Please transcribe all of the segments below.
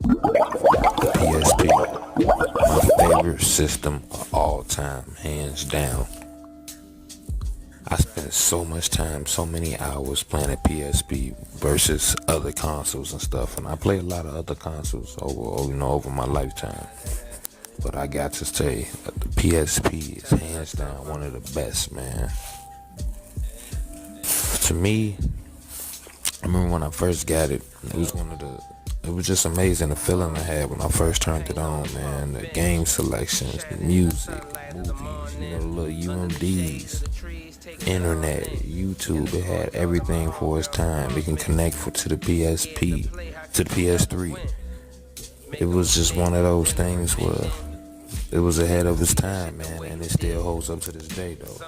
The PSP, my favorite system of all time, hands down. I spent so much time, so many hours playing a PSP versus other consoles and stuff, and I play a lot of other consoles over my lifetime. But I got to say, the PSP is hands down one of the best, man. To me, I remember when I first got it, it was just amazing the feeling I had when I first turned it on, man. The game selections, the music, movies, the little UMDs, internet, YouTube. It had everything for its time. It can connect to the PSP, to the PS3. It was just one of those things where it was ahead of its time, man, and it still holds up to this day, though.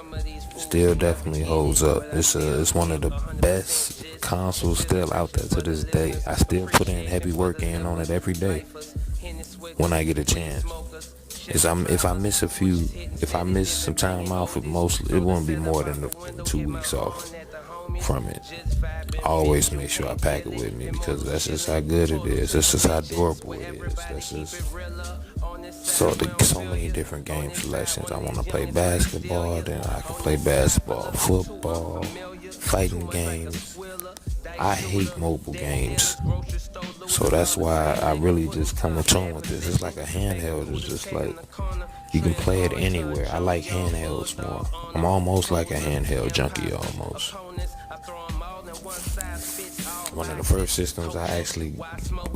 Still definitely holds up. It's one of the best consoles still out there to this day. I still put in heavy work in on it every day when I get a chance. If I miss some time off, it won't be more than 2 weeks off from it. I always make sure I pack it with me because that's just how good it is. That's just how durable it is. That's just so many different game selections. I want to play basketball, then I can play basketball, football, fighting games. I hate mobile games, so that's why I really just come to tune with this. It's like a handheld. It's just like you can play it anywhere. I like handhelds more. I'm almost like a handheld junkie almost. One of the first systems I actually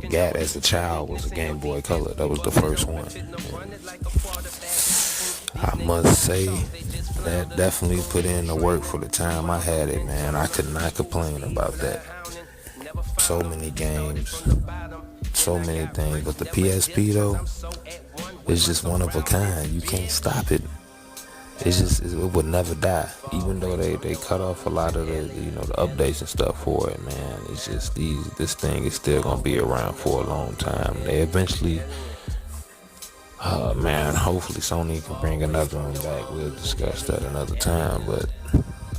got as a child was a Game Boy Color. That was the first one. And I must say that definitely put in the work for the time I had it, man. I could not complain about that. So many games, so many things. But the PSP though, it's just one of a kind. You can't stop it. It would never die. Even though they cut off a lot of the updates and stuff for it, man. It's just this thing is still gonna be around for a long time. They eventually, hopefully Sony can bring another one back. We'll discuss that another time. But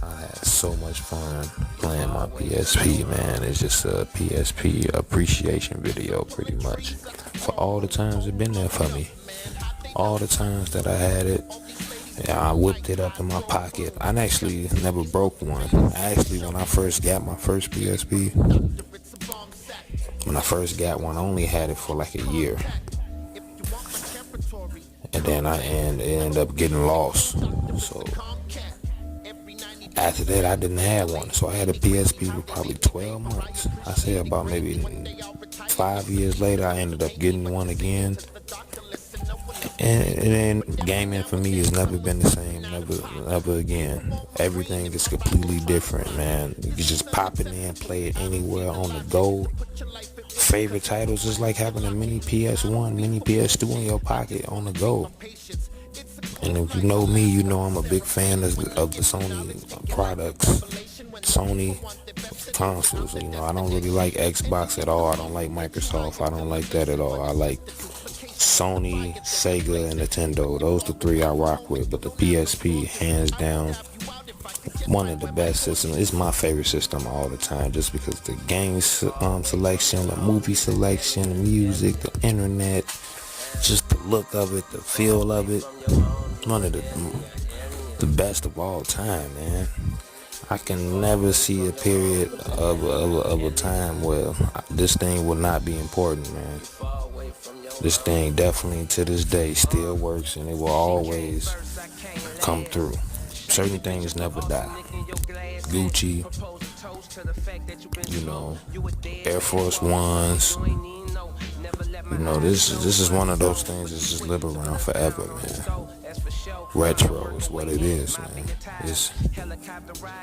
I had so much fun playing my PSP, man. It's just a PSP appreciation video, pretty much, for all the times it's been there for me. All the times that I had it. Yeah, I whipped it up in my pocket. I actually never broke one. When I first got my first PSP, I only had it for like a year. And then it ended up getting lost. So after that, I didn't have one. So I had a PSP for probably 12 months. I say about maybe 5 years later, I ended up getting one again. And gaming for me has never been the same, never again. Everything is completely different, man. You can just pop it in, play it anywhere on the go. Favorite titles is like having a mini PS1, mini PS2 in your pocket on the go. And if you know me, you know I'm a big fan of the Sony products, Sony consoles. I don't really like Xbox at all. I don't like Microsoft. I don't like that at all. I like Sony, Sega, and Nintendo. Those the three I rock with. But the PSP, hands down, one of the best systems. It's my favorite system all the time, just because the game selection, the movie selection, the music, the internet, just the look of it, the feel of it. One of the best of all time, man. I can never see a period of a time where this thing will not be important, man. This thing definitely to this day still works, and it will always come through. Certain things never die. Gucci, Air Force Ones. This is one of those things that just live around forever, man. Retro is what it is, man.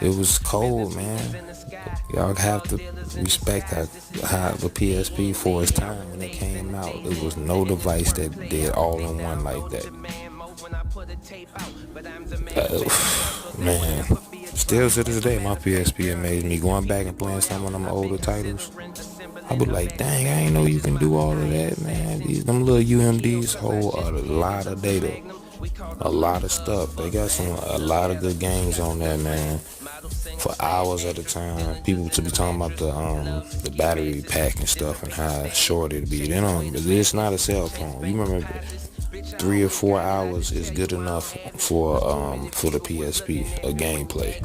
It was cold, man. Y'all have to respect how the PSP for its time when it came out. There was no device that did all in one like that. Man, still to this day, my PSP amazed me. Going back and playing some of them older titles, I was like, dang, I ain't know you can do all of that, man. Them little UMDs hold a lot of data, a lot of stuff. They got a lot of good games on there, man. for hours at a time. People to be talking about the battery pack and stuff and how short it be. They don't. It's not a cell phone. You remember 3 or 4 hours is good enough for the PSP, a gameplay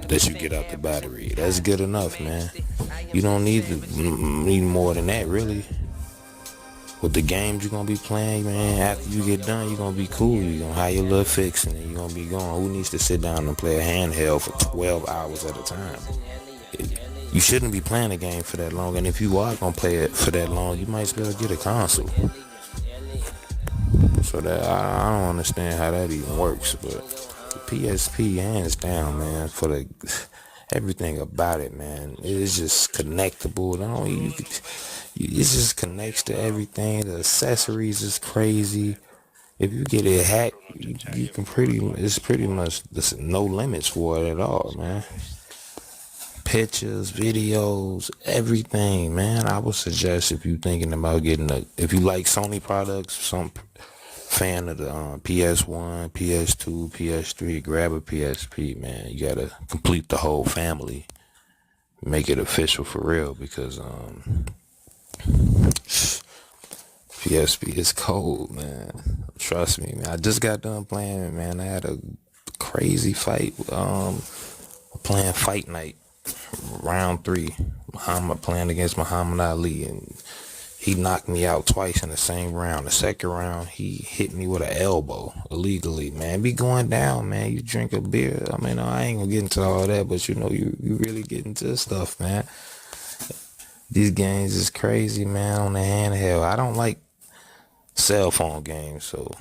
that you get out the battery. That's good enough, man. You don't need more than that, really. With the games you're gonna be playing, man, after you get done, you're gonna be cool. You're gonna have your little fix and then you're gonna be gone. Who needs to sit down and play a handheld for 12 hours at a time? You shouldn't be playing a game for that long, and if you are gonna play it for that long, you might as well get a console. So that I don't understand how that even works, but the PSP, hands down, man, for the everything about it, man, it's just connectable. It just connects to everything. The accessories is crazy. If you get it hacked, you can it's pretty much, there's no limits for it at all, man. Pictures, videos, everything, man. I would suggest, if you're thinking about if you like Sony products, some fan of the PS1, PS2, PS3, grab a PSP, man. You gotta complete the whole family, make it official for real, because PSP is cold, man. Trust me, man. I just got done playing it, man. I had a crazy fight playing Fight Night round 3. Muhammad playing against Muhammad Ali, and he knocked me out twice in the same round. The second round, he hit me with an elbow illegally, man. Be going down, man. You drink a beer. I mean, I ain't gonna get into all that, but you know, you really get into stuff, man. These games is crazy, man, on the handheld. I don't like cell phone games, so